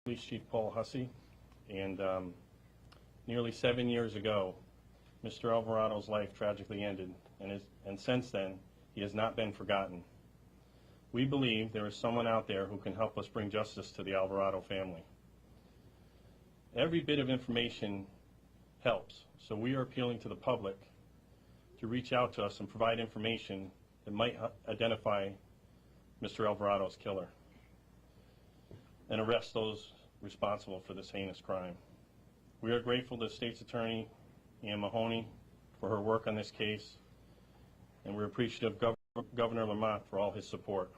Police Chief Paul Hussey, and nearly 7 years ago, Mr. Alvarado's life tragically ended, and since then, he has not been forgotten. We believe there is someone out there who can help us bring justice to the Alvarado family. Every bit of information helps, so we are appealing to the public to reach out to us and provide information that might identify Mr. Alvarado's killer and arrest those responsible for this heinous crime. We are grateful to State's Attorney Ann Mahoney for her work on this case, and we're appreciative of Governor Lamont for all his support.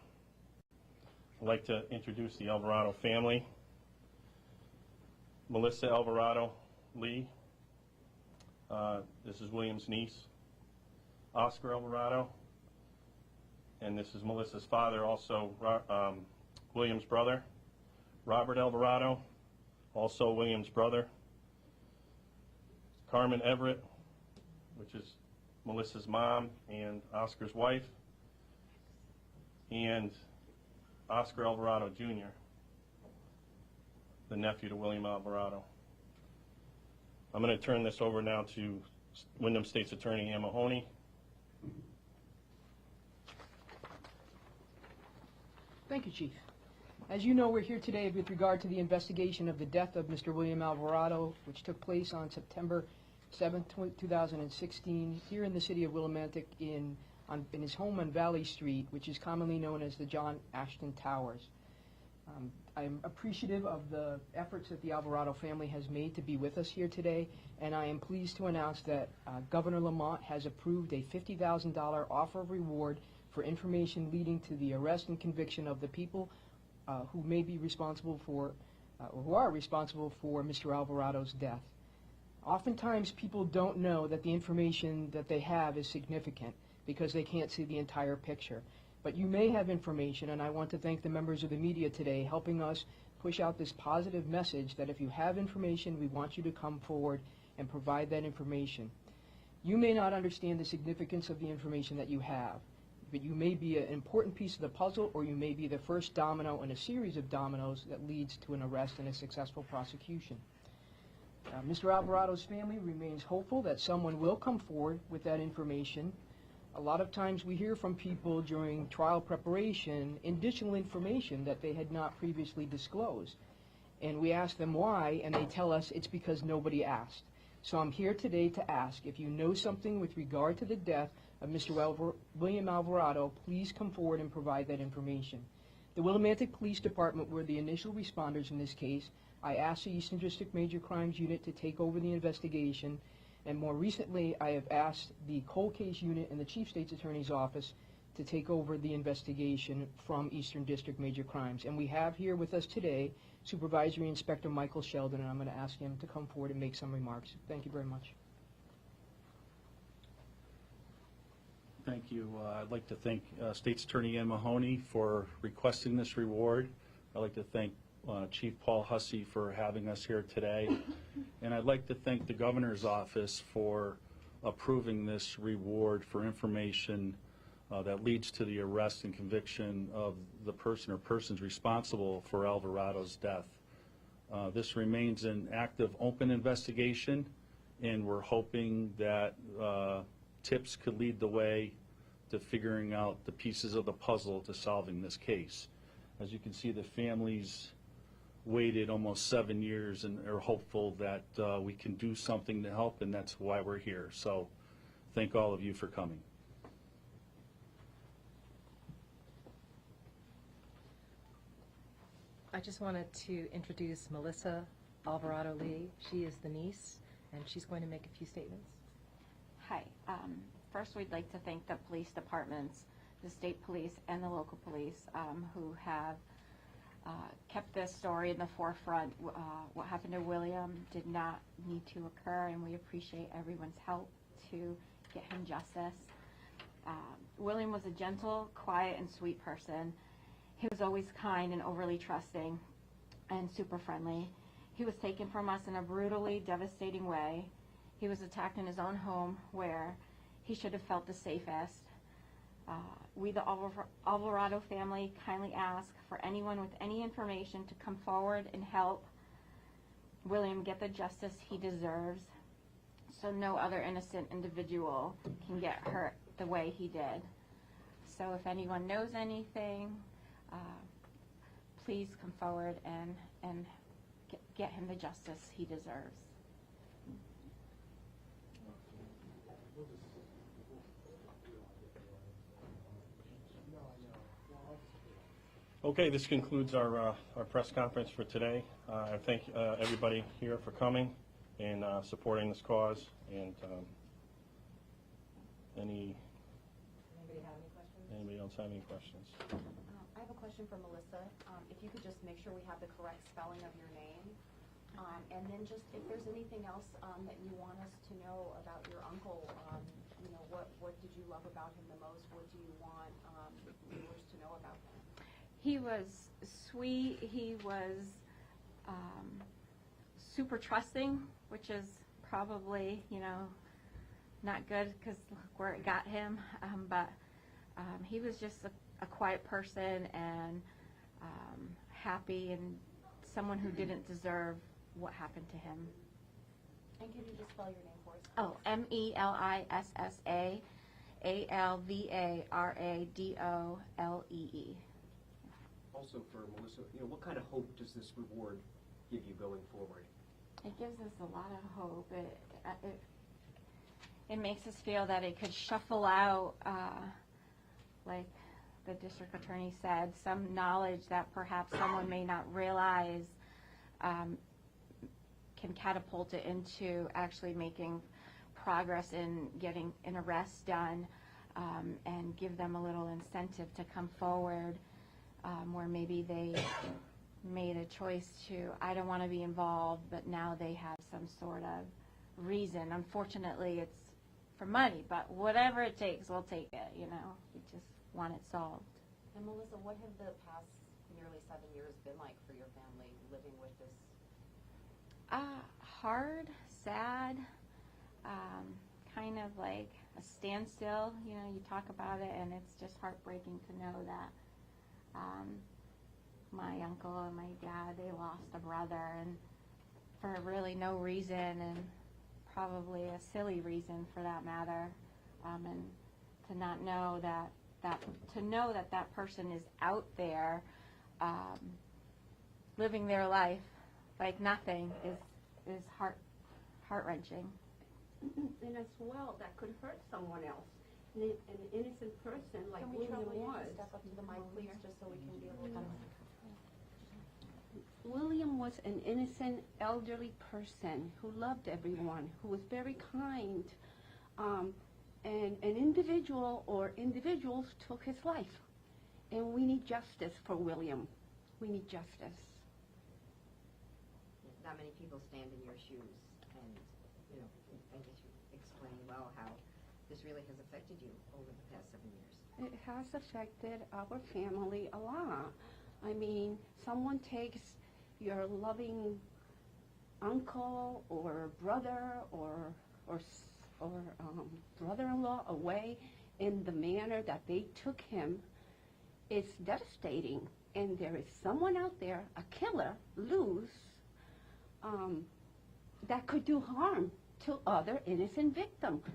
I'd like to introduce the Alvarado family. Melissa Alvarado Lee, this is William's niece. Oscar Alvarado, and this is Melissa's father, also William's brother. Robert Alvarado, also William's brother. Carmen Everett, which is Melissa's mom and Oscar's wife, and Oscar Alvarado Jr., the nephew to William Alvarado. I'm going to turn this over now to Windham State's Attorney Ann Mahoney. Thank you, Chief. As you know, we're here today with regard to the investigation of the death of Mr. William Alvarado, which took place on September 7, 2016, here in the city of Willimantic in his home on Valley Street, which is commonly known as the John Ashton Towers. I'm appreciative of the efforts that the Alvarado family has made to be with us here today, and I am pleased to announce that Governor Lamont has approved a $50,000 offer of reward for information leading to the arrest and conviction of the people who may be responsible for, or who are responsible for Mr. Alvarado's death. Oftentimes people don't know that the information that they have is significant because they can't see the entire picture. But you may have information, and I want to thank the members of the media today helping us push out this positive message that if you have information, we want you to come forward and provide that information. You may not understand the significance of the information that you have, but you may be an important piece of the puzzle, or you may be the first domino in a series of dominoes that leads to an arrest and a successful prosecution. Mr. Alvarado's family remains hopeful that someone will come forward with that information. A lot of times we hear from people during trial preparation additional information that they had not previously disclosed. And we ask them why, and they tell us it's because nobody asked. So I'm here today to ask, if you know something with regard to the death of Mr. William Alvarado, please come forward and provide that information. The Willimantic Police Department were the initial responders in this case. I asked the Eastern District Major Crimes Unit to take over the investigation, and more recently I have asked the Cold Case Unit in the Chief State's Attorney's Office to take over the investigation from Eastern District Major Crimes. And we have here with us today Supervisory Inspector Michael Sheldon, and I'm going to ask him to come forward and make some remarks. Thank you very much. Thank you. I'd like to thank State's Attorney Ann Mahoney for requesting this reward. I'd like to thank Chief Paul Hussey for having us here today. And I'd like to thank the Governor's Office for approving this reward for information that leads to the arrest and conviction of the person or persons responsible for Alvarado's death. This remains an active, open investigation, and we're hoping that tips could lead the way to figuring out the pieces of the puzzle to solving this case. As you can see, the families waited almost 7 years and are hopeful that we can do something to help, and that's why we're here. So thank all of you for coming. I just wanted to introduce Melissa Alvarado Lee. She is the niece, and she's going to make a few statements. Hi. First, we'd like to thank the police departments, the state police and the local police, who have kept this story in the forefront. What happened to William did not need to occur, and we appreciate everyone's help to get him justice. William was a gentle, quiet, and sweet person. He was always kind and overly trusting and super friendly. He was taken from us in a brutally devastating way. He was attacked in his own home where he should have felt the safest. We, the Alvarado family, kindly ask for anyone with any information to come forward and help William get the justice he deserves, so no other innocent individual can get hurt the way he did. So if anyone knows anything, please come forward and get him the justice he deserves. Okay, this concludes our press conference for today. I thank everybody here for coming and supporting this cause. And Anybody have any questions? anybody else have any questions? I have a question for Melissa. If you could just make sure we have the correct spelling of your name. And then just if there's anything else that you want us to know about your uncle, you know, what did you love about him the most? What do you want viewers to know about him? He was sweet. He was super trusting, which is probably, you know, not good because look where it got him. But he was just a quiet person and happy, and someone who didn't deserve what happened to him. And can you just spell your name for us? Oh, Melissa-Alvaradole. Also for Melissa, you know, what kind of hope does this reward give you going forward? It gives us a lot of hope. It makes us feel that it could shuffle out, like the district attorney said, some knowledge that perhaps someone may not realize can catapult it into actually making progress in getting an arrest done, and give them a little incentive to come forward, where maybe they made a choice to, I don't want to be involved, but now they have some sort of reason. Unfortunately, it's for money, but whatever it takes, we'll take it, you know. We just want it solved. And Melissa, what have the past nearly 7 years been like for your family living with this? Hard, sad, kind of like a standstill. You know, you talk about it, and it's just heartbreaking to know that my uncle and my dad, they lost a brother, and for really no reason, and probably a silly reason for that matter, and to not know that that person is out there living their life like nothing is heart-wrenching. And as well, that could hurt someone else. An innocent person like William was. Step up to the mic, please, just so we can be able to. William was an innocent elderly person who loved everyone, who was very kind. And an individual or individuals took his life. And we need justice for William. We need justice. Not many people stand in your shoes, and you know, I guess you explain well how this really has affected you over the past 7 years. It has affected our family a lot. I mean, someone takes your loving uncle or brother or brother-in-law away in the manner that they took him. It's devastating. And there is someone out there, a killer, loose, that could do harm to other innocent victims.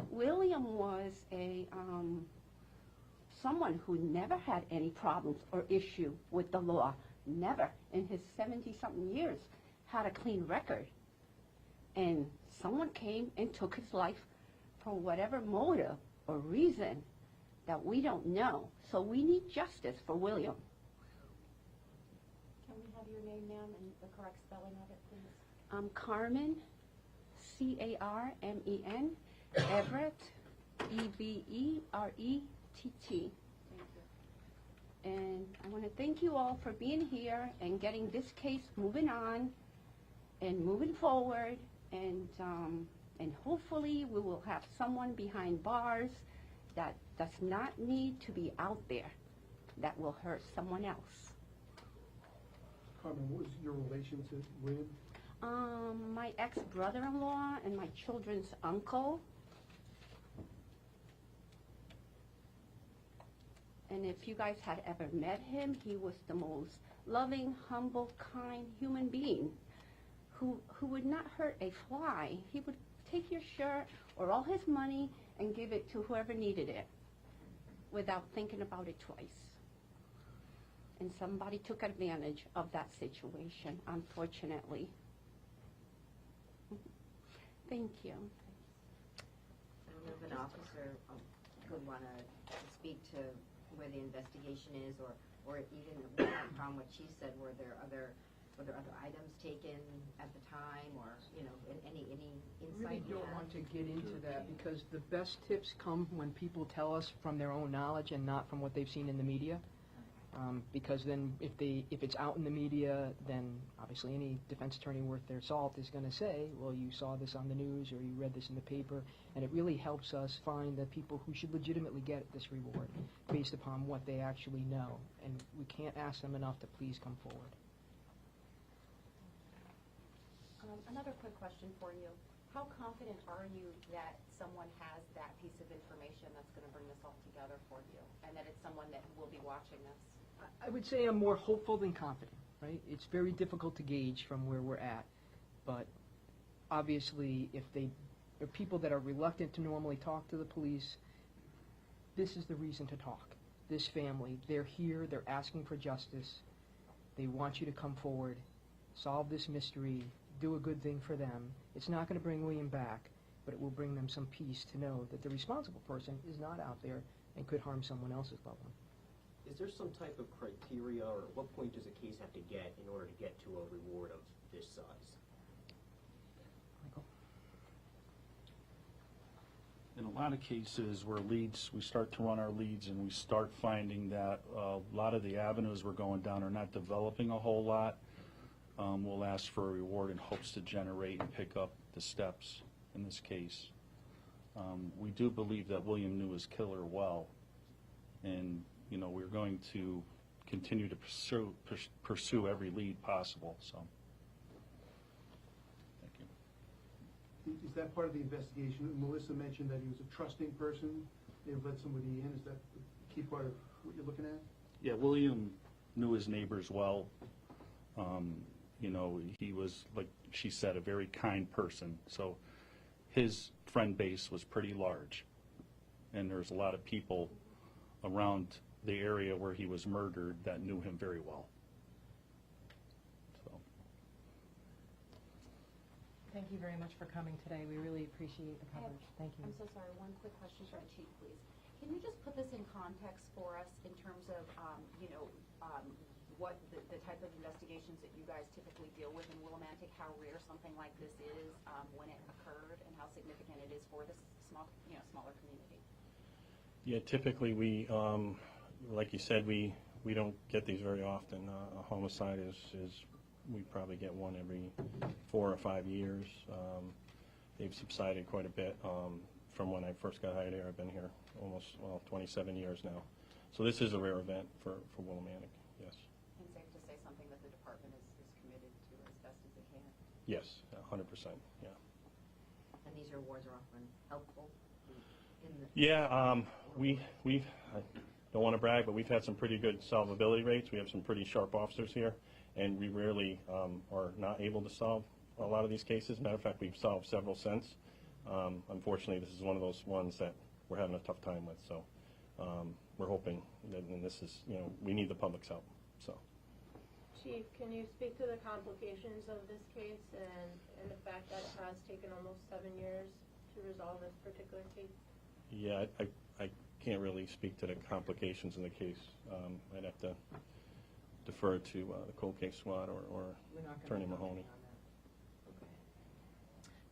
William was someone who never had any problems or issue with the law. Never, in his 70-something years, had a clean record. And someone came and took his life for whatever motive or reason that we don't know. So we need justice for William. Can we have your name, ma'am, and the correct spelling of it, please? Carmen, C-A-R-M-E-N, Everett, E-V-E-R-E-T-T. Thank you. And I want to thank you all for being here and getting this case moving on and moving forward. And hopefully we will have someone behind bars that does not need to be out there that will hurt someone else. Carmen, what was your relationship with? My ex-brother-in-law and my children's uncle. And if you guys had ever met him, he was the most loving, humble, kind human being who would not hurt a fly. He would take your shirt or all his money and give it to whoever needed it without thinking about it twice. And somebody took advantage of that situation, unfortunately. Thank you. I don't know if an officer would want to speak to where the investigation is, or even from what she said, were there other items taken at the time, or any insight? I really don't want to get into that because the best tips come when people tell us from their own knowledge and not from what they've seen in the media. Because then if it's out in the media, then obviously any defense attorney worth their salt is going to say, well, you saw this on the news or you read this in the paper, and it really helps us find the people who should legitimately get this reward based upon what they actually know. And we can't ask them enough to please come forward. Another quick question for you. How confident are you that someone has that piece of information that's going to bring this all together for you, and that it's someone that will be watching this? I would say I'm more hopeful than confident, right? It's very difficult to gauge from where we're at, but obviously if they are people that are reluctant to normally talk to the police, this is the reason to talk. This family, they're here, they're asking for justice, they want you to come forward, solve this mystery, do a good thing for them. It's not going to bring William back, but it will bring them some peace to know that the responsible person is not out there and could harm someone else's loved one. Is there some type of criteria, or at what point does a case have to get in order to get to a reward of this size? Michael? In a lot of cases where leads, we start to run our leads and we start finding that a lot of the avenues we're going down are not developing a whole lot, we'll ask for a reward in hopes to generate and pick up the steps in this case. We do believe that William knew his killer well, and we're going to continue to pursue every lead possible. So, thank you. Is that part of the investigation? Melissa mentioned that he was a trusting person. They've let somebody in. Is that the key part of what you're looking at? Yeah, William knew his neighbors well. He was, like she said, a very kind person. So his friend base was pretty large, and there's a lot of people around the area where he was murdered that knew him very well. So. Thank you very much for coming today. We really appreciate the coverage. Thank you. I'm so sorry, one quick question for the chief, please. Can you just put this in context for us in terms of, what the type of investigations that you guys typically deal with in Willimantic, how rare something like this is, when it occurred, and how significant it is for this smaller community? Yeah, typically we, like you said, we don't get these very often. A homicide is we probably get one every 4 or 5 years. They've subsided quite a bit from when I first got hired here. I've been here almost 27 years now. So this is a rare event for Willimantic, yes. And safe to say something that the department is committed to as best as it can? Yes, 100%, yeah. And these rewards are often helpful in the... Yeah, I don't want to brag, but we've had some pretty good solvability rates. We have some pretty sharp officers here, and we rarely are not able to solve a lot of these cases. Matter of fact, we've solved several since. Unfortunately, this is one of those ones that we're having a tough time with, so we're hoping that, and this is, we need the public's help, so. Chief, can you speak to the complications of this case and the fact that it has taken almost 7 years to resolve this particular case? Yeah, I can't really speak to the complications in the case. I'd have to defer to the cold case squad or Attorney Mahoney.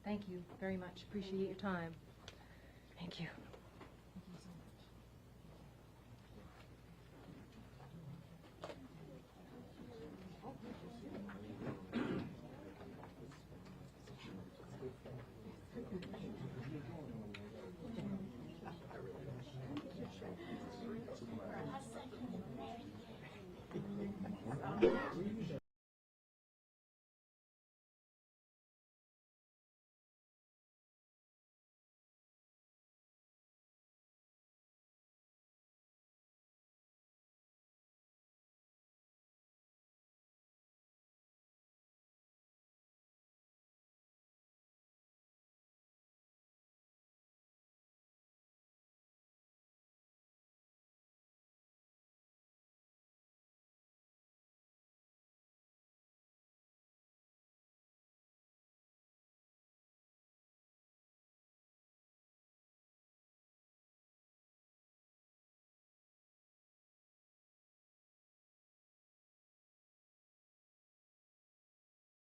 Thank you very much. Appreciate your time. Thank you.